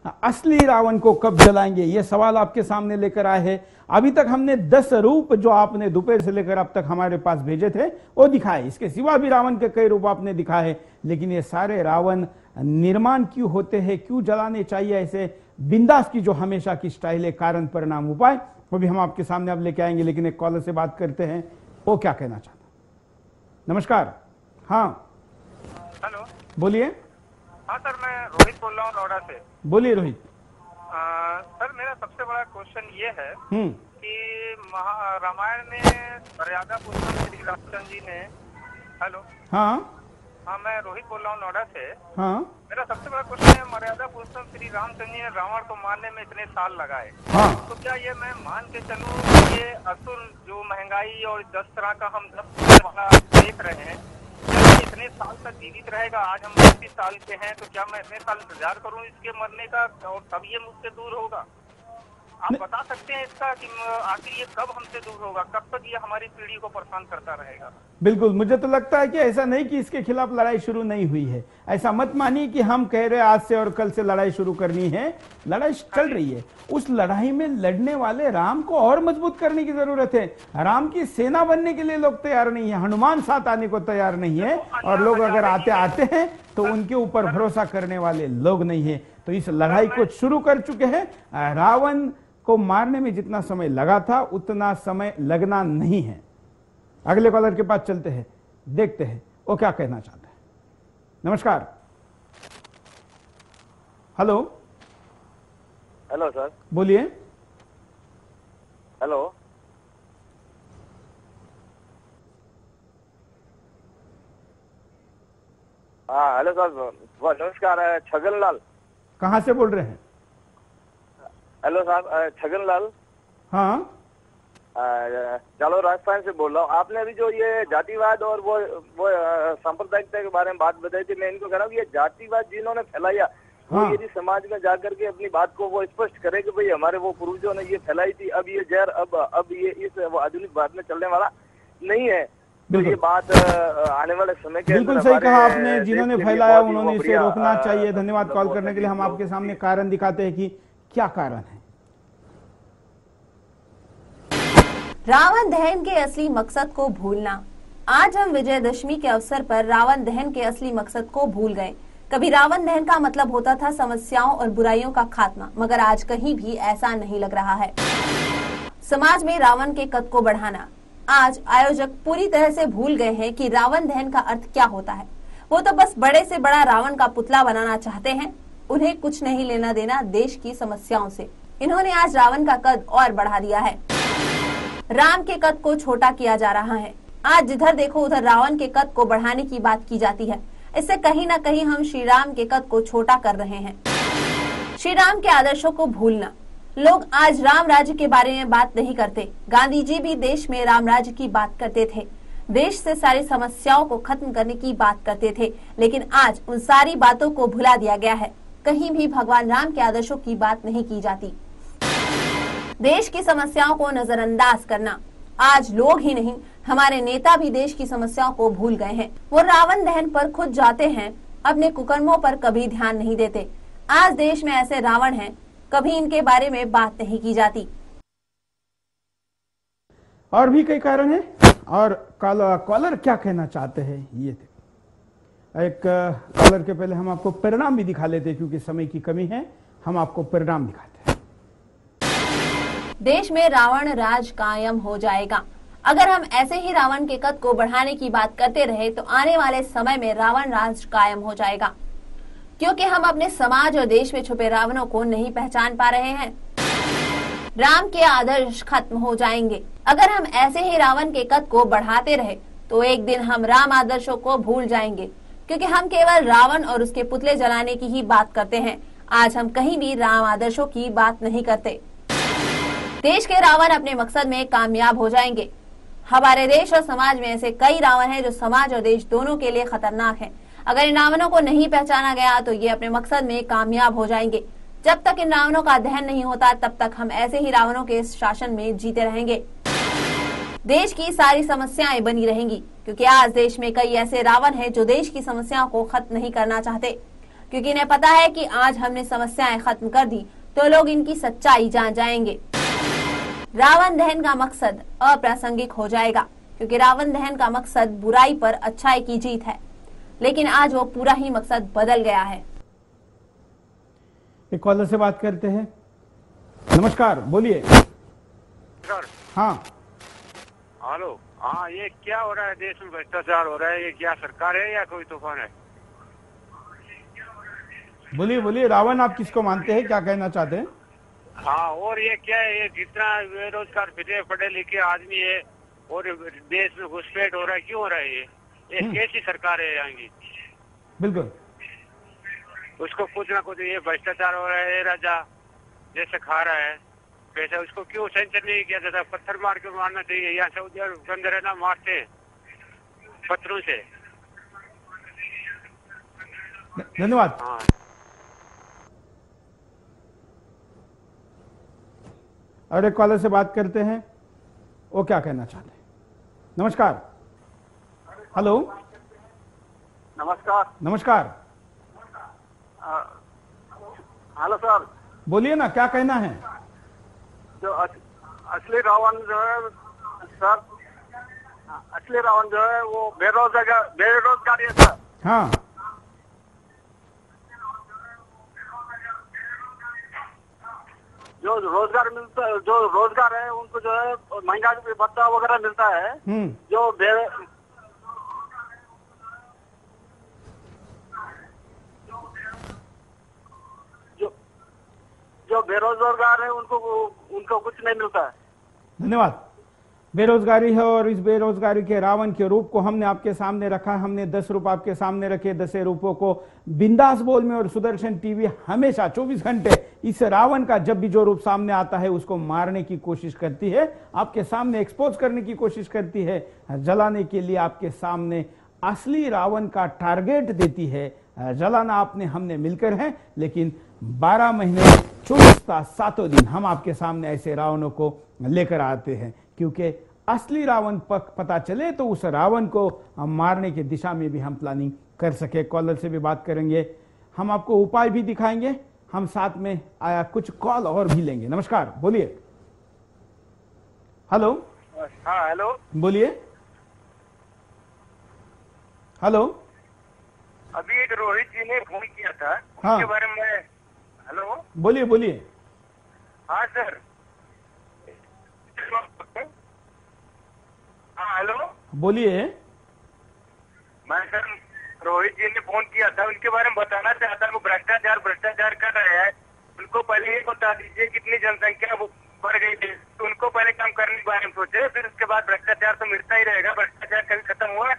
असली रावण को कब जलाएंगे, ये सवाल आपके सामने लेकर आए हैं। अभी तक हमने 10 रूप जो आपने दोपहर से लेकर अब तक हमारे पास भेजे थे वो दिखाए। इसके सिवा भी रावण के कई रूप आपने दिखाए हैं, लेकिन ये सारे रावण निर्माण क्यों होते हैं, क्यों जलाने चाहिए, ऐसे बिंदास की जो हमेशा की स्टाइल है, कारण परिणाम उपाय, वो भी हम आपके सामने अब लेके आएंगे। लेकिन एक कॉलर से बात करते हैं, वो क्या कहना चाहता। नमस्कार। हाँ हेलो, बोलिए। हाँ सर, मैं रोहित बोल रहा हूँ नोएडा से। बोलिए रोहित। सर, मेरा सबसे बड़ा क्वेश्चन ये है कि रामायण में मर्यादा पुरुषोत्तम श्री रामचंद्र जी ने। हेलो। हाँ हाँ, मैं रोहित बोल रहा हूँ नोएडा से। हाँ, मेरा सबसे बड़ा क्वेश्चन है, मर्यादा पुरुषोत्तम श्री रामचंद्र जी ने रावण को मारने में इतने साल लगाए। हाँ, तो क्या ये मैं मान के चलूँ कि ये असुर जो महंगाई और 10 तरह का हम 10 वाला देख रहे हैं, इतने साल तक जीवित रहेगा? आज हम 35 साल के हैं, तो क्या मैं इतने साल इंतजार करूं इसके मरने का और तब ये मुझसे दूर होगा? आप बता सकते हैं इसका कि आखिर ये कब हमसे दूर होगा, कब तक ये हमारी पीढ़ी को परेशान करता रहेगा? बिल्कुल, मुझे तो लगता है कि ऐसा नहीं कि इसके खिलाफ लड़ाई शुरू नहीं हुई है। ऐसा मत मानिए कि हम कह रहे आज से और कल से लड़ाई शुरू करनी है। लड़ाई चल रही है। उस लड़ाई में लड़ने वाले राम को और मजबूत करने की जरूरत है। राम की सेना बनने के लिए लोग तैयार नहीं है, हनुमान साथ आने को तैयार नहीं है, और लोग अगर आते हैं तो उनके ऊपर भरोसा करने वाले लोग नहीं है। तो इस लड़ाई को शुरू कर चुके हैं। रावण को मारने में जितना समय लगा था उतना समय लगना नहीं है। अगले कॉलर के पास चलते हैं, देखते हैं वो क्या कहना चाहते हैं। नमस्कार। हेलो। Hello sir. बोलिए। हेलो। हाँ हेलो सर, नमस्कार। छगन लाल। कहाँ से बोल रहे हैं? हेलो साहब, छगन लाल। हाँ, चलो राजस्थान से बोल रहा हूँ। आपने अभी जो ये जातिवाद और वो सांप्रदायिकता के बारे में बात बताई थी, मैं इनको कह रहा हूँ ये जातिवाद जिन्होंने फैलाया वो यदि समाज में जाकर के अपनी बात को वो स्पष्ट करे कि भाई हमारे वो पूर्वजों ने ये फैलाई थी, अब ये जहर अब ये इस आधुनिक भारत में चलने वाला नहीं है। तो ये बात आने वाले समय के बिल्कुल सही कहा आपने। जिन्होंने फैलाया उन्होंने इसे रोकना चाहिए। धन्यवाद कॉल करने के लिए। हम आपके सामने कारण दिखाते हैं कि क्या कारण है। रावण दहन के असली मकसद को भूलना। आज हम विजयदशमी के अवसर पर रावण दहन के असली मकसद को भूल गए। कभी रावण दहन का मतलब होता था समस्याओं और बुराइयों का खात्मा, मगर आज कहीं भी ऐसा नहीं लग रहा है। समाज में रावण के कद को बढ़ाना। आज आयोजक पूरी तरह से भूल गए हैं कि रावण दहन का अर्थ क्या होता है। वो तो बस बड़े से बड़ा रावण का पुतला बनाना चाहते हैं। उन्हें कुछ नहीं लेना देना देश की समस्याओं से। इन्होंने आज रावण का कद और बढ़ा दिया है। राम के कद को छोटा किया जा रहा है। आज जिधर देखो उधर रावण के कद को बढ़ाने की बात की जाती है। इससे कहीं न कहीं हम श्री राम के कद को छोटा कर रहे हैं। श्री राम के आदर्शों को भूलना। लोग आज राम राज्य के बारे में बात नहीं करते। गांधी जी भी देश में राम राज्य की बात करते थे, देश से सारी समस्याओं को खत्म करने की बात करते थे, लेकिन आज उन सारी बातों को भुला दिया गया है। कहीं भी भगवान राम के आदर्शों की बात नहीं की जाती। देश की समस्याओं को नजरअंदाज करना। आज लोग ही नहीं, हमारे नेता भी देश की समस्याओं को भूल गए हैं। वो रावण दहन पर खुद जाते हैं, अपने कुकर्मों पर कभी ध्यान नहीं देते। आज देश में ऐसे रावण हैं, कभी इनके बारे में बात नहीं की जाती। और भी कई कारण है। और कॉलर क्या कहना चाहते हैं ये थे। एक कॉलर के पहले हम आपको परिणाम भी दिखा लेते हैं, क्योंकि समय की कमी है। हम आपको परिणाम दिखाते हैं। देश में रावण राज कायम हो जाएगा। अगर हम ऐसे ही रावण के कद को बढ़ाने की बात करते रहे तो आने वाले समय में रावण राज कायम हो जाएगा, क्योंकि हम अपने समाज और देश में छुपे रावणों को नहीं पहचान पा रहे हैं। राम के आदर्श खत्म हो जाएंगे। अगर हम ऐसे ही रावण के कद को बढ़ाते रहे तो एक दिन हम राम आदर्शों को भूल जाएंगे, क्योंकि हम केवल रावण और उसके पुतले जलाने की ही बात करते हैं। आज हम कहीं भी राम आदर्शों की बात नहीं करते। देश के रावण अपने मकसद में कामयाब हो जाएंगे। हमारे देश और समाज में ऐसे कई रावण हैं जो समाज और देश दोनों के लिए खतरनाक हैं। अगर इन रावणों को नहीं पहचाना गया तो ये अपने मकसद में कामयाब हो जाएंगे। जब तक इन रावणों का दहन नहीं होता तब तक हम ऐसे ही रावणों के शासन में जीते रहेंगे। देश की सारी समस्याएं बनी रहेंगी, क्योंकि आज देश में कई ऐसे रावण हैं जो देश की समस्याओं को खत्म नहीं करना चाहते। क्योंकि इन्हें पता है कि आज हमने समस्याएं खत्म कर दी तो लोग इनकी सच्चाई जान जाएंगे। रावण दहन का मकसद अप्रासंगिक हो जाएगा, क्योंकि रावण दहन का मकसद बुराई पर अच्छाई की जीत है, लेकिन आज वो पूरा ही मकसद बदल गया है। एक कॉलर से बात करते हैं। नमस्कार, बोलिए। सर, हाँ हेलो। हाँ, ये क्या हो रहा है देश में? भ्रष्टाचार हो रहा है। ये क्या सरकार है या कोई तूफान है? बोलिए बोलिए। रावण आप किसको मानते हैं, क्या कहना चाहते हैं? हाँ, और ये क्या है? ये जितना बेरोजगार फिटे पढ़े लिखे आदमी है और देश में घुसपैठ हो रहा है, क्यों हो रहा है? ये कैसी सरकार है यहाँ की? बिल्कुल। उसको कुछ ना कुछ ये भ्रष्टाचार हो रहा है। राजा जैसे खा रहा है पैसा, उसको क्यों सेंचर नहीं किया जाता? पत्थर मार के मारना चाहिए। यहाँ सऊदी अरब के अंदर है ना, मारते हैं पत्थरों से। धन्यवाद। हाँ, और एक कॉलर से बात करते हैं, वो क्या कहना चाहते हैं? नमस्कार। हेलो। नमस्कार। नमस्कार। हेलो सर, बोलिए ना, क्या कहना है? जो असली रावण जो है सर, असली रावण जो है वो बेरोजगारी है सर। हाँ जो रोजगार मिलता है, जो रोजगार है उनको जो है महंगाई भत्ता वगैरह मिलता है। जो बेरोजगार है उनको कुछ नहीं मिलता है। धन्यवाद। बेरोजगारी है और इस बेरोजगारी के रावण के रूप को हमने आपके सामने रखा। हमने 10 रूप आपके सामने रखे। 10 रूपों को बिंदास बोल में और सुदर्शन टीवी हमेशा 24 घंटे इस रावण का जब भी जो रूप सामने आता है उसको मारने की कोशिश करती है, आपके सामने एक्सपोज करने की कोशिश करती है, जलाने के लिए आपके सामने असली रावण का टारगेट देती है। जलाना आपने हमने मिलकर है, लेकिन 12 महीने 24 7 दिन हम आपके सामने ऐसे रावणों को लेकर आते हैं, क्योंकि असली रावण पता चले तो उस रावण को मारने की दिशा में भी हम प्लानिंग कर सके। कॉलर से भी बात करेंगे, हम आपको उपाय भी दिखाएंगे, हम साथ में कुछ कॉल और भी लेंगे। नमस्कार, बोलिए। हेलो। हाँ हेलो, बोलिए। हेलो। अभी एक रोहित जी ने फोन किया था, हाँ। उसके बारे में। हेलो, बोलिए बोलिए। हाँ सर। हाँ हेलो, बोलिए। मैं सर रोहित जी ने फोन किया था, उनके बारे में बताना चाहता हूँ। भ्रष्टाचार कर रहे हैं, उनको पहले ये बता दीजिए कितनी जनसंख्या बढ़ गई थी, तो उनको पहले काम करने के बारे में सोचे, फिर उसके बाद भ्रष्टाचार तो मिटता ही रहेगा। भ्रष्टाचार कभी खत्म हुआ?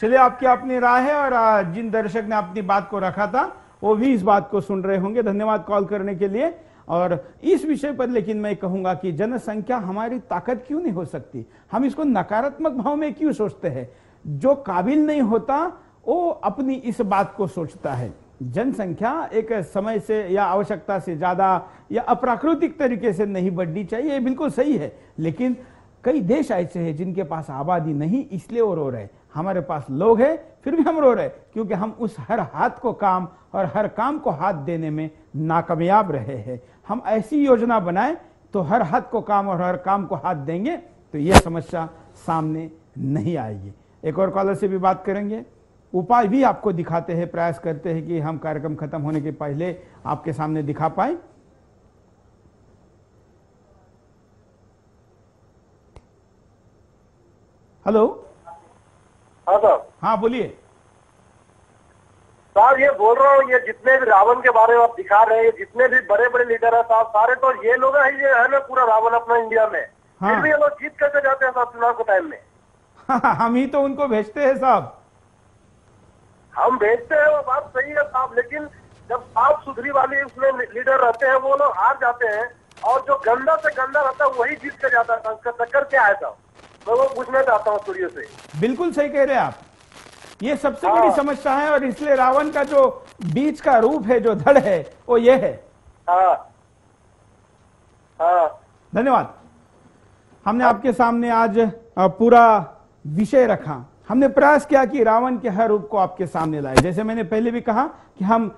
चलिए, आपकी अपनी राय है और जिन दर्शक ने अपनी बात को रखा था वो भी इस बात को सुन रहे होंगे। धन्यवाद कॉल करने के लिए। और इस विषय पर लेकिन मैं कहूंगा कि जनसंख्या हमारी ताकत क्यों नहीं हो सकती? हम इसको नकारात्मक भाव में क्यों सोचते हैं? जो काबिल नहीं होता वो अपनी इस बात को सोचता है। जनसंख्या एक समय से या आवश्यकता से ज्यादा या अप्राकृतिक तरीके से नहीं बढ़नी चाहिए, ये बिल्कुल सही है, लेकिन कई देश ऐसे हैं जिनके पास आबादी नहीं, इसलिए वो रो रहे। हमारे पास लोग हैं फिर भी हम रो रहे, क्योंकि हम उस हर हाथ को काम और हर काम को हाथ देने में नाकामयाब रहे हैं। हम ऐसी योजना बनाएं तो हर हाथ को काम और हर काम को हाथ देंगे तो यह समस्या सामने नहीं आएगी। एक और कॉलर से भी बात करेंगे, उपाय भी आपको दिखाते हैं, प्रयास करते हैं कि हम कार्यक्रम खत्म होने के पहले आपके सामने दिखा पाए। हेलो। हाँ सर। हाँ बोलिए। साहब ये बोल रहा हूँ, ये जितने भी रावण के बारे में आप दिखा रहे हैं, जितने भी बड़े बड़े लीडर है साहब, सारे तो ये लोग हैं, ये है ना पूरा रावण अपना इंडिया में। हाँ। फिर भी ये लोग जीत कैसे जाते हैं साहब चुनाव के टाइम में? हाँ, हम ही तो उनको भेजते हैं साहब। हम भेजते हैं, वो बात सही है साहब, लेकिन जब साफ सुथरी वाली उसमें लीडर रहते हैं वो लोग हार जाते हैं, और जो गंदा से गंदा रहता है वही जीत कर जाता है। उसका चक्कर क्या है साहब? मैं वो पूछना चाहता हूँ सूर्य से। बिल्कुल सही कह रहे हैं आप, ये सबसे बड़ी समस्या है, और इसलिए रावण का जो बीच का रूप है, जो धड़ है, वो ये है। हाँ हाँ, धन्यवाद। हमने आपके सामने आज पूरा विषय रखा, हमने प्रयास किया कि रावण के हर रूप को आपके सामने लाए। जैसे मैंने पहले भी कहा कि हम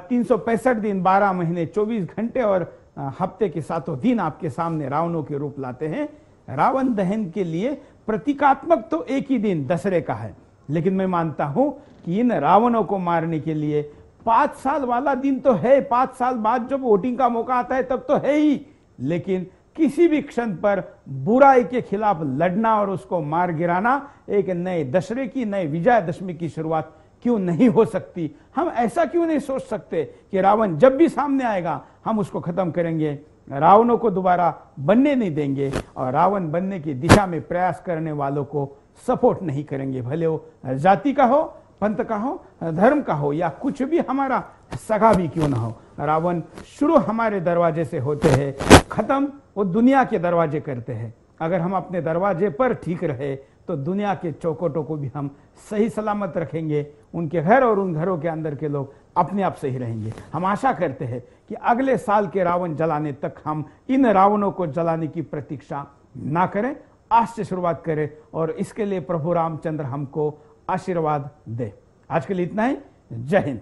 365 दिन 12 महीने 24 घंटे और हफ्ते के 7 दिन आपके सामने रावणों के रूप लाते हैं। रावण दहन के लिए प्रतीकात्मक तो एक ही दिन दशहरे का है, लेकिन मैं मानता हूं कि इन रावणों को मारने के लिए 5 साल वाला दिन तो है। 5 साल बाद जब वोटिंग का मौका आता है तब तो है ही, लेकिन किसी भी क्षण पर बुराई के खिलाफ लड़ना और उसको मार गिराना एक नए दशहरे की, नए विजयादशमी की शुरुआत क्यों नहीं हो सकती? हम ऐसा क्यों नहीं सोच सकते कि रावण जब भी सामने आएगा हम उसको खत्म करेंगे, रावणों को दोबारा बनने नहीं देंगे और रावण बनने की दिशा में प्रयास करने वालों को सपोर्ट नहीं करेंगे, भले वो जाति का हो, पंथ का हो, धर्म का हो या कुछ भी हमारा सगा भी क्यों ना हो। रावण शुरू हमारे दरवाजे से होते हैं, खत्म वो दुनिया के दरवाजे करते हैं। अगर हम अपने दरवाजे पर ठीक रहे तो दुनिया के चौखटों को भी हम सही सलामत रखेंगे, उनके घर और उन घरों के अंदर के लोग अपने आप सही रहेंगे। हम आशा करते हैं कि अगले साल के रावण जलाने तक हम इन रावणों को जलाने की प्रतीक्षा ना करें, आज से शुरुआत करें और इसके लिए प्रभु रामचंद्र हमको आशीर्वाद दे। आज के लिए इतना ही। जय हिंद।